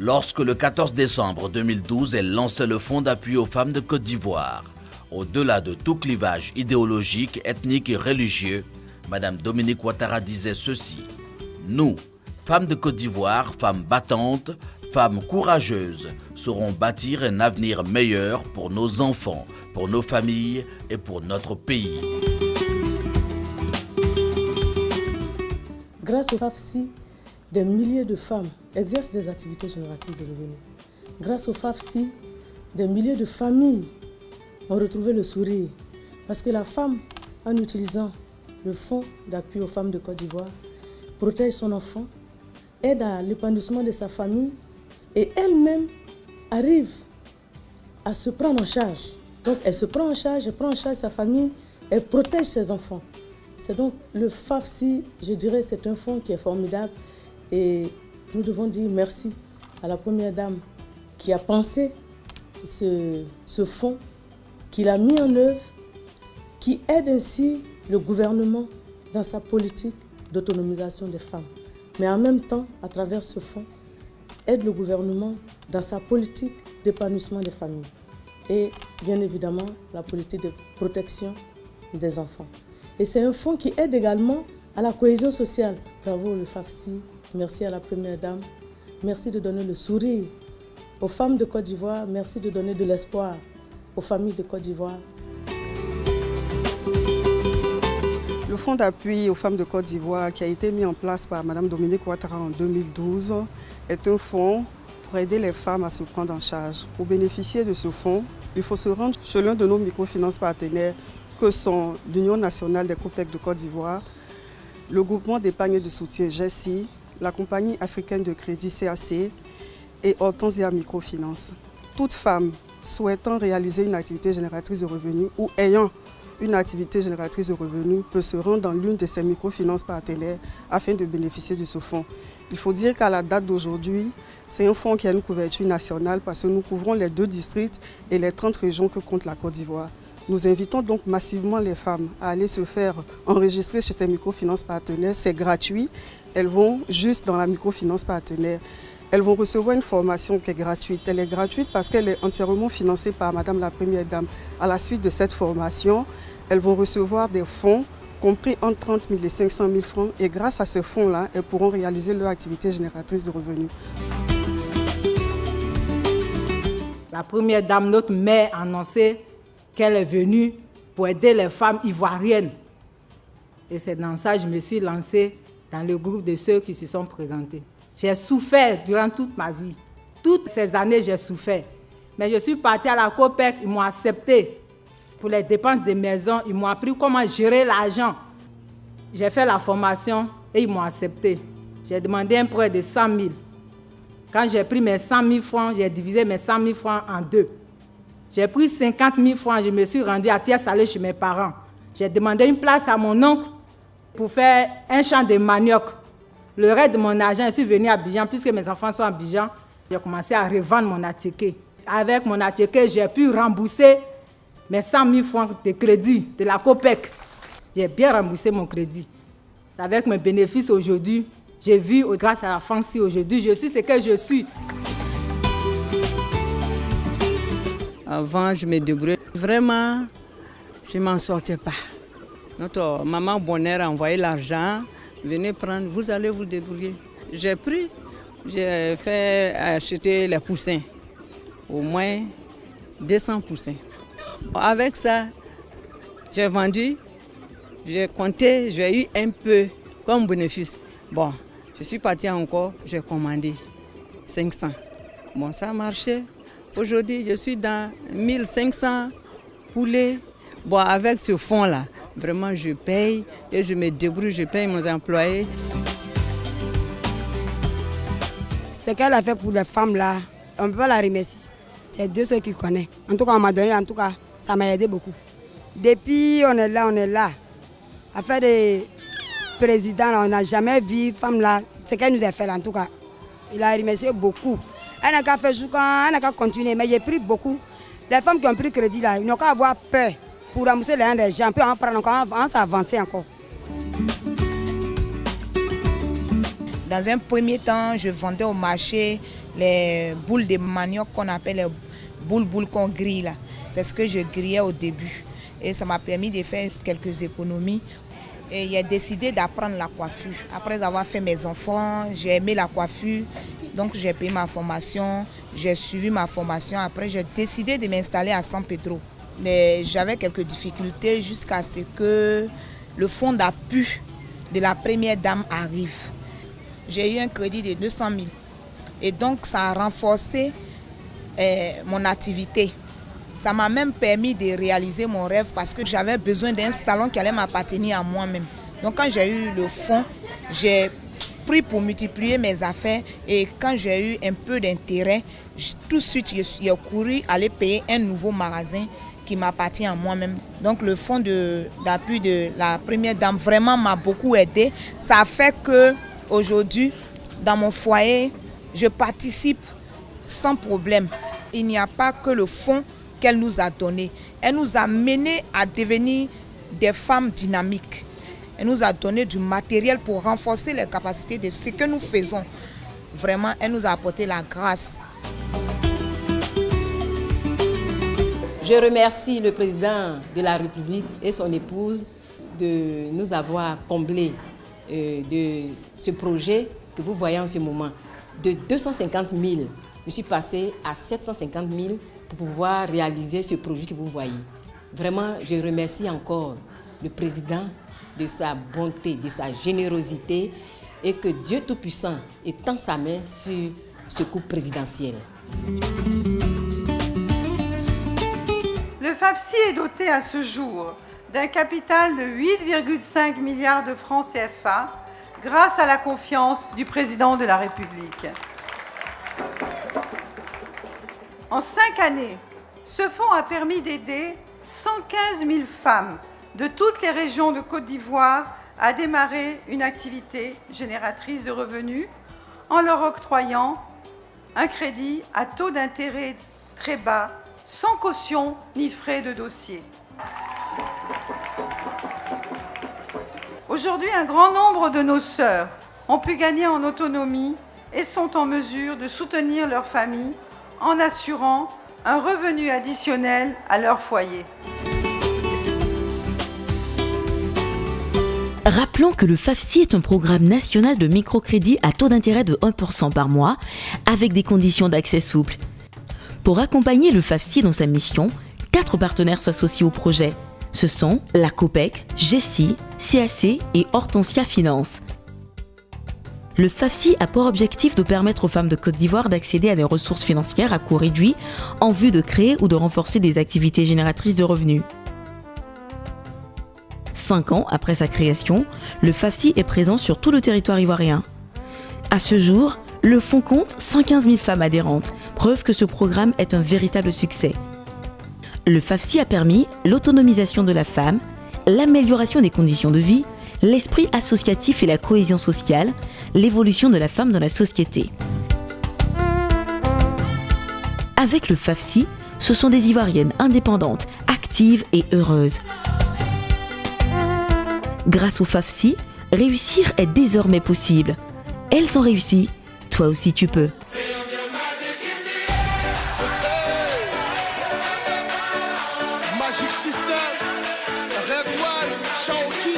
lorsque le 14 décembre 2012, elle lançait le Fonds d'appui aux femmes de Côte d'Ivoire. Au-delà de tout clivage idéologique, ethnique et religieux, Madame Dominique Ouattara disait ceci. Nous, femmes de Côte d'Ivoire, femmes battantes, femmes courageuses, saurons bâtir un avenir meilleur pour nos enfants, pour nos familles et pour notre pays. Grâce au FAFSI, des milliers de femmes exercent des activités génératrices de revenus. Grâce au FAFSI, des milliers de familles ont retrouvé le sourire. Parce que la femme, en utilisant le fonds d'appui aux femmes de Côte d'Ivoire, protège son enfant, aide à l'épanouissement de sa famille et elle-même arrive à se prendre en charge. Donc elle se prend en charge, elle prend en charge sa famille, elle protège ses enfants. C'est donc le FAFSI, je dirais, c'est un fonds qui est formidable et nous devons dire merci à la première dame qui a pensé ce fonds, qui l'a mis en œuvre, qui aide ainsi le gouvernement dans sa politique d'autonomisation des femmes. Mais en même temps, à travers ce fonds, aide le gouvernement dans sa politique d'épanouissement des familles et bien évidemment la politique de protection des enfants. Et c'est un fonds qui aide également à la cohésion sociale. Bravo le FAFSI, merci à la Première Dame, merci de donner le sourire aux femmes de Côte d'Ivoire, merci de donner de l'espoir aux familles de Côte d'Ivoire. Le fonds d'appui aux femmes de Côte d'Ivoire qui a été mis en place par Mme Dominique Ouattara en 2012 est un fonds pour aider les femmes à se prendre en charge. Pour bénéficier de ce fonds, il faut se rendre chez l'un de nos microfinances partenaires que sont l'Union nationale des COPEC de Côte d'Ivoire, le groupement d'épargne et de soutien GESI, la compagnie africaine de crédit CAC et Hortensia Microfinance. Toute femme souhaitant réaliser une activité génératrice de revenus ou ayant une activité génératrice de revenus peut se rendre dans l'une de ces microfinances partenaires afin de bénéficier de ce fonds. Il faut dire qu'à la date d'aujourd'hui, c'est un fonds qui a une couverture nationale parce que nous couvrons les 2 districts et les 30 régions que compte la Côte d'Ivoire. Nous invitons donc massivement les femmes à aller se faire enregistrer chez ces microfinances partenaires. C'est gratuit. Elles vont juste dans la microfinance partenaire. Elles vont recevoir une formation qui est gratuite. Elle est gratuite parce qu'elle est entièrement financée par Madame la Première Dame. À la suite de cette formation, elles vont recevoir des fonds compris entre 30 000 et 500 000 francs. Et grâce à ces fonds-là, elles pourront réaliser leur activité génératrice de revenus. La Première Dame, notre mère, a annoncé qu'elle est venue pour aider les femmes ivoiriennes. Et c'est dans ça que je me suis lancée dans le groupe de ceux qui se sont présentés. J'ai souffert durant toute ma vie. Toutes ces années, j'ai souffert. Mais je suis partie à la COPEC, ils m'ont accepté. Pour les dépenses de maison, ils m'ont appris comment gérer l'argent. J'ai fait la formation et ils m'ont accepté. J'ai demandé un prêt de 100 000. Quand j'ai pris mes 100 000 francs, j'ai divisé mes 100 000 francs en 2. J'ai pris 50 000 francs, je me suis rendue à Thiès-Salé chez mes parents. J'ai demandé une place à mon oncle pour faire un champ de manioc. Le reste de mon argent, je suis venue à Abidjan, puisque mes enfants sont à Abidjan. J'ai commencé à revendre mon attiqué. Avec mon attiqué, j'ai pu rembourser mes 100 000 francs de crédit de la COPEC. J'ai bien remboursé mon crédit. C'est avec mes bénéfices aujourd'hui. J'ai vu, grâce à la FAFSI aujourd'hui, je suis ce que je suis. Avant, je me débrouillais. Vraiment, je ne m'en sortais pas. Notre maman Bonheur a envoyé l'argent. Venez prendre, vous allez vous débrouiller. J'ai pris, j'ai fait acheter les poussins. Au moins 200 poussins. Avec ça, j'ai vendu, j'ai compté, j'ai eu un peu comme bénéfice. Bon, je suis partie encore, j'ai commandé 500. Bon, ça a marché. Aujourd'hui, je suis dans 1500 poulets. Bon, avec ce fonds-là, vraiment, je paye et je me débrouille, je paye mes employés. Ce qu'elle a fait pour les femmes là, on ne peut pas la remercier. C'est Dieu ceux qui connaissent. En tout cas, on m'a donné, en tout cas, ça m'a aidé beaucoup. Depuis on est là. Affaire de président, on n'a jamais vu femme là, ce qu'elle nous a fait là, en tout cas. Il a remercié beaucoup. Elle n'a qu'à faire jusqu'à, elle n'a qu'à continuer, mais j'ai pris beaucoup. Les femmes qui ont pris crédit là, ils n'ont qu'à avoir peur pour rembourser les uns des gens, puis en prendre encore, en s'avancer encore. Dans un premier temps, je vendais au marché les boules de manioc qu'on appelle les boules qu'on grille là. C'est ce que je grillais au début. Et ça m'a permis de faire quelques économies. Et j'ai décidé d'apprendre la coiffure. Après avoir fait mes enfants, j'ai aimé la coiffure. Donc j'ai payé ma formation, j'ai suivi ma formation. Après, j'ai décidé de m'installer à San Pedro. J'avais quelques difficultés jusqu'à ce que le fonds d'appui de la première dame arrive. J'ai eu un crédit de 200 000. Et donc ça a renforcé mon activité. Ça m'a même permis de réaliser mon rêve parce que j'avais besoin d'un salon qui allait m'appartenir à moi-même. Donc quand j'ai eu le fonds, j'ai pris pour multiplier mes affaires et quand j'ai eu un peu d'intérêt, tout de suite j'ai couru aller payer un nouveau magasin qui m'appartient à moi-même. Donc le fonds d'appui de la première dame vraiment m'a beaucoup aidé. Ça a fait que aujourd'hui, dans mon foyer, je participe sans problème. Il n'y a pas que le fonds qu'elle nous a donné. Elle nous a mené à devenir des femmes dynamiques. Elle nous a donné du matériel pour renforcer les capacités de ce que nous faisons. Vraiment, elle nous a apporté la grâce. Je remercie le président de la République et son épouse de nous avoir comblés de ce projet que vous voyez en ce moment. De 250 000, je suis passée à 750 000 pour pouvoir réaliser ce projet que vous voyez. Vraiment, je remercie encore le président de sa bonté, de sa générosité et que Dieu Tout-Puissant étend sa main sur ce couple présidentiel. Le FAFSI est doté à ce jour d'un capital de 8,5 milliards de francs CFA grâce à la confiance du président de la République. En 5 années, ce fonds a permis d'aider 115 000 femmes de toutes les régions de Côte d'Ivoire à démarrer une activité génératrice de revenus en leur octroyant un crédit à taux d'intérêt très bas, sans caution ni frais de dossier. Aujourd'hui, un grand nombre de nos sœurs ont pu gagner en autonomie et sont en mesure de soutenir leur famille en assurant un revenu additionnel à leur foyer. Rappelons que le FAFSI est un programme national de microcrédit à taux d'intérêt de 1% par mois, avec des conditions d'accès souples. Pour accompagner le FAFSI dans sa mission, 4 partenaires s'associent au projet. Ce sont la COPEC, GESI, CAC et Hortensia Finance. Le FAFSI a pour objectif de permettre aux femmes de Côte d'Ivoire d'accéder à des ressources financières à coût réduit en vue de créer ou de renforcer des activités génératrices de revenus. 5 ans après sa création, le FAFSI est présent sur tout le territoire ivoirien. À ce jour, le fonds compte 115 000 femmes adhérentes, preuve que ce programme est un véritable succès. Le FAFSI a permis l'autonomisation de la femme, l'amélioration des conditions de vie, l'esprit associatif et la cohésion sociale, l'évolution de la femme dans la société. Avec le FAFSI, ce sont des Ivoiriennes indépendantes, actives et heureuses. Grâce au FAFSI, réussir est désormais possible. Elles ont réussi, toi aussi tu peux. Magic System, Red One, Shaoki.